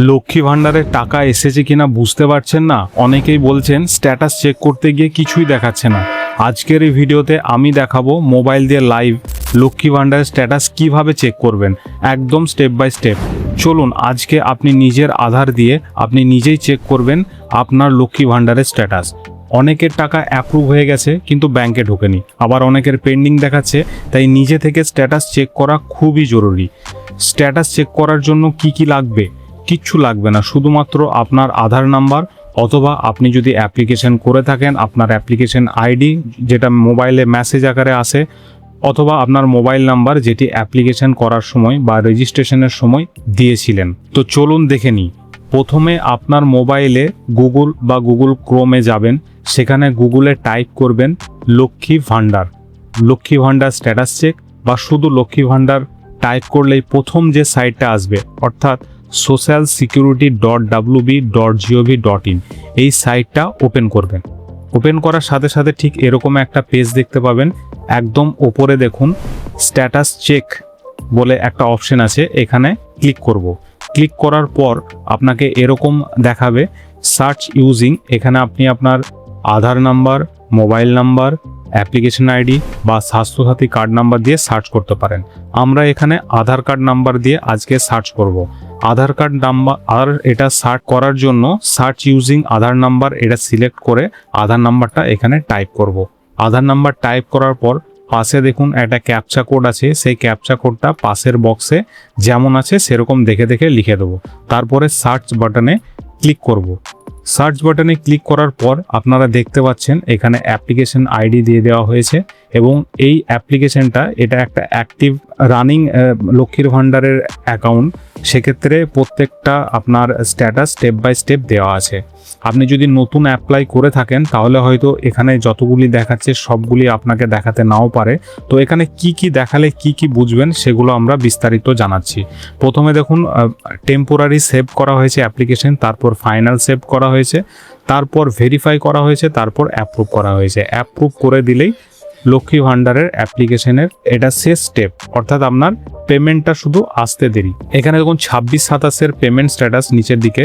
লক্ষ্মী ভাণ্ডারের টাকা এসেছে কিনা বুঝতে পারছেন না। অনেকেই বলছেন স্ট্যাটাস চেক করতে গিয়ে কিছুই দেখাচ্ছে না। আজকের এই ভিডিওতে আমি দেখাবো মোবাইল দিয়ে লাইভ লক্ষ্মী ভাণ্ডারের স্ট্যাটাস কিভাবে চেক করবেন, একদম স্টেপ বাই স্টেপ। চলুন আজকে আপনি নিজের আধার দিয়ে আপনি নিজেই চেক করবেন আপনার লক্ষ্মী ভাণ্ডারের স্ট্যাটাস। অনেকের টাকা অ্যাপ্রুভ হয়ে গেছে কিন্তু ব্যাংকে ঢোকেনি, আবার অনেকের পেন্ডিং দেখাচ্ছে। তাই নিজে থেকে স্ট্যাটাস চেক করা খুবই জরুরি। স্ট্যাটাস চেক করার জন্য কি লাগবে? কিচ্ছু লাগবে না, শুধুমাত্র আপনার আধার নাম্বার, অথবা আপনি যদি অ্যাপ্লিকেশন করে থাকেন আপনার অ্যাপ্লিকেশন আইডি যেটা মোবাইলে মেসেজ আকারে আসে, অথবা আপনার মোবাইল নাম্বার যেটি অ্যাপ্লিকেশন করার সময় বা রেজিস্ট্রেশনের সময় দিয়েছিলেন। তো চলুন দেখে নিই। প্রথমে আপনার মোবাইলে গুগল বা গুগল ক্রোমে যাবেন, সেখানে গুগলে টাইপ করবেন লক্ষ্মী ভাণ্ডার, লক্ষ্মী ভাণ্ডার স্ট্যাটাস চেক, বা শুধু লক্ষ্মী ভাণ্ডার টাইপ করলেই প্রথম যে সাইটটা আসবে অর্থাৎ socialsecurity.wb.gov.in এই সাইটটা ওপেন করবেন। ওপেন করার সাথে সাথে ঠিক এরকম একটা পেজ দেখতে পাবেন। একদম ওপরে দেখুন স্ট্যাটাস চেক বলে একটা অপশন আছে, এখানে ক্লিক করব। ক্লিক করার পর আপনাকে এরকম দেখাবে সার্চ ইউজিং। এখানে আপনি আপনার Aadhaar number, mobile number, application ID বা স্বাস্থ্যসাথী কার্ড নাম্বার দিয়ে সার্চ করতে পারেন। আমরা এখানে আধার কার্ড নাম্বার দিয়ে আজকে সার্চ করব। আধার কার্ড নাম্বার, আর এটা সার্চ করার জন্য সার্চ ইউজিং আধার নাম্বার এটা সিলেক্ট করে আধার নাম্বারটা এখানে টাইপ করব। আধার নাম্বার টাইপ করার পর পাশে দেখুন একটা ক্যাপচা কোড আছে, সেই ক্যাপচা কোডটা পাশের বক্সে যেমন আছে সেরকম দেখে দেখে লিখে দেবো। তারপরে সার্চ বাটনে ক্লিক করব। সার্চ বাটনে ক্লিক করার পর আপনারা দেখতে পাচ্ছেন এখানে অ্যাপ্লিকেশন আইডি দিয়ে দেওয়া হয়েছে, এবং এই অ্যাপ্লিকেশনটা এটা একটা অ্যাক্টিভ রানিং লক্ষ্মীর ভাণ্ডারের অ্যাকাউন্ট। সেক্ষেত্রে প্রত্যেকটা আপনার স্ট্যাটাস স্টেপ বাই স্টেপ দেওয়া আছে। আপনি যদি নতুন অ্যাপ্লাই করে থাকেন তাহলে হয়তো এখানে যতগুলি দেখাচ্ছে সবগুলি আপনাকে দেখাতে নাও পারে। তো এখানে কি দেখালে কি বুঝবেন সেগুলো আমরা বিস্তারিত জানাচ্ছি। প্রথমে দেখুন টেম্পোরারি সেভ করা হয়েছে অ্যাপ্লিকেশন, তারপর ফাইনাল সেভ করা হয়েছে, তারপর ভেরিফাই করা হয়েছে, তারপর অ্যাপ্রুভ করা হয়েছে। অ্যাপ্রুভ করে দিলেই লক্ষ্মী ভাণ্ডারের অ্যাপ্লিকেশনের এটা শেষ স্টেপ, অর্থাৎ আপনার পেমেন্টটা শুধু আসতে দেরি। এখানে দেখুন 26/27 পেমেন্ট স্ট্যাটাস নিচের দিকে,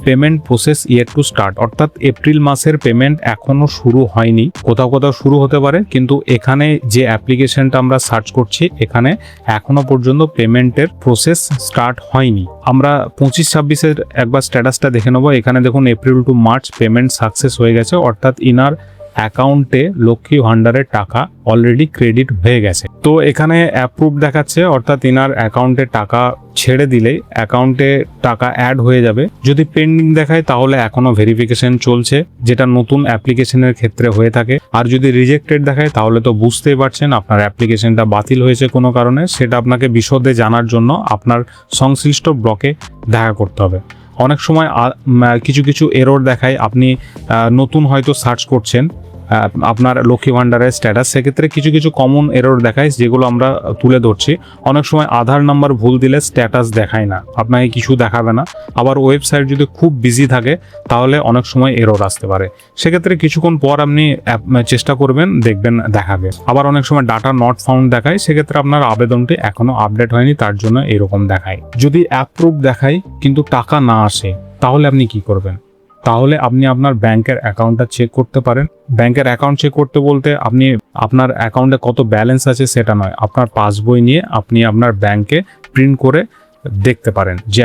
payment process yet to start, অর্থাৎ এপ্রিল মাসের পেমেন্ট এখনো শুরু হয়নি। কোথাও কোথাও শুরু হতে পারে, কিন্তু এখানে যে অ্যাপ্লিকেশনটা আমরা সার্চ করছি এখানে এখনো পর্যন্ত পেমেন্টের প্রসেস স্টার্ট হয়নি। আমরা 25-26-এর একবার স্ট্যাটাসটা দেখে নেবো। এখানে দেখুন April to March payment success হয়ে গেছে, অর্থাৎ ইনার অ্যাকাউন্টে লক্ষ্মী ভাণ্ডারের টাকা অলরেডি ক্রেডিট হয়ে গেছে। তো এখানে অ্যাপ্রুভ দেখাচ্ছে, অর্থাৎ ইনার অ্যাকাউন্টে টাকা ছেড়ে দিলেই অ্যাকাউন্টে টাকা অ্যাড হয়ে যাবে। যদি পেন্ডিং দেখায় তাহলে এখনো ভেরিফিকেশন চলছে, যেটা নতুন অ্যাপ্লিকেশনের ক্ষেত্রে হয়ে থাকে। আর যদি রিজেক্টেড দেখায় তাহলে তো বুঝতেই পারছেন আপনার অ্যাপ্লিকেশনটা বাতিল হয়েছে কোনো কারণে। সেটা আপনাকে বিশদে জানার জন্য আপনার সংশ্লিষ্ট ব্লকে দেখা করতে হবে। অনেক সময় কিছু এরর দেখায়, আপনি নতুন হয়তো সার্চ করছেন আপনার লক্ষ্মী ভাণ্ডারের স্ট্যাটাস, সেক্ষেত্রে কিছু কমন এরর দেখায় যেগুলো আমরা তুলে ধরছি। অনেক সময় আধার নাম্বার ভুল দিলে স্ট্যাটাস দেখায় না, আপনাকে কিছু দেখাবে না। আবার ওয়েবসাইট যদি খুব বিজি থাকে তাহলে অনেক সময় এরর আসতে পারে। সেক্ষেত্রে কিছুক্ষণ পর আপনি চেষ্টা করবেন, দেখবেন দেখাবে। আবার অনেক সময় ডাটা নট ফাউন্ড দেখায়, সেক্ষেত্রে আপনার আবেদনটি এখনো আপডেট হয়নি, তার জন্য এরকম দেখায়। যদি অ্যাপ্রুভ দেখায় কিন্তু টাকা না আসে তাহলে আপনি কি করবেন? তাহলে আপনি আপনার ব্যাংকের অ্যাকাউন্টটা চেক করতে পারেন। ব্যাংকের অ্যাকাউন্ট চেক করতে বলতে আপনি আপনার অ্যাকাউন্টে কত ব্যালেন্স আছে সেটা নয়, আপনার পাসবই নিয়ে আপনি আপনার ব্যাংকে প্রিন্ট করে দেখতে পারেন যে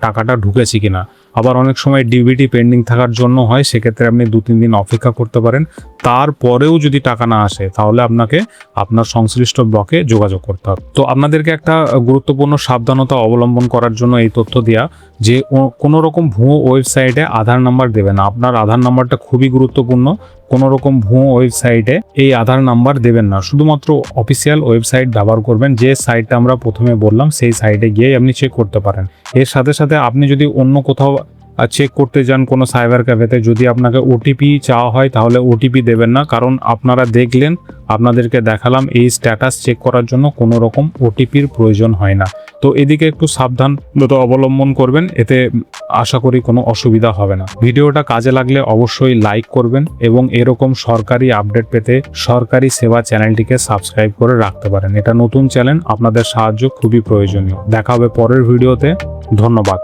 টাকাটা ঢুকেছে কিনা। আবার অনেক সময় ডিবিটি পেন্ডিং থাকার জন্য হয়, সেক্ষেত্রে আপনি 2-3 দিন অপেক্ষা করতে পারেন। তারপরেও যদি টাকা না আসে তাহলে আপনাকে আপনার সংশ্লিষ্ট ব্লকে যোগাযোগ করতে হবে। তো আপনাদেরকে একটা গুরুত্বপূর্ণ সাবধানতা অবলম্বন করার জন্য এই তথ্য দেওয়া যে কোনো রকম ভুয়ো ওয়েবসাইটে আধার নাম্বার দেবে না। আপনার আধার নাম্বারটা খুবই গুরুত্বপূর্ণ। কোনো রকম ভুয়ো ওয়েবসাইটে এই আধার নাম্বার দেবেন না, শুধুমাত্র অফিসিয়াল ওয়েবসাইট ব্যবহার করবেন। যে সাইটটা আমরা প্রথমে বললাম সেই সাইটে গিয়ে আপনি চেক করতে পারেন। এর সাথে সাথে আপনি যদি অন্য কোথাও চেক করতে যান কোনো সাইবার ক্যাফেতে, যদি আপনাকে ওটিপি চাওয়া হয় তাহলে ওটিপি দেবেন না, কারণ আপনারা দেখলেন, আপনাদেরকে দেখালাম এই স্ট্যাটাস চেক করার জন্য কোনো রকম ওটিপির প্রয়োজন হয় না। তো এদিকে একটু সাবধানতা অবলম্বন করবেন, এতে আশা করি কোনো অসুবিধা হবে না। ভিডিওটা কাজে লাগলে অবশ্যই লাইক করবেন, এবং এরকম সরকারি আপডেট পেতে সরকারি সেবা চ্যানেলটিকে সাবস্ক্রাইব করে রাখতে পারেন। এটা নতুন চ্যানেল, আপনাদের সাহায্য খুবই প্রয়োজনীয়। দেখা হবে পরের ভিডিওতে। ধন্যবাদ।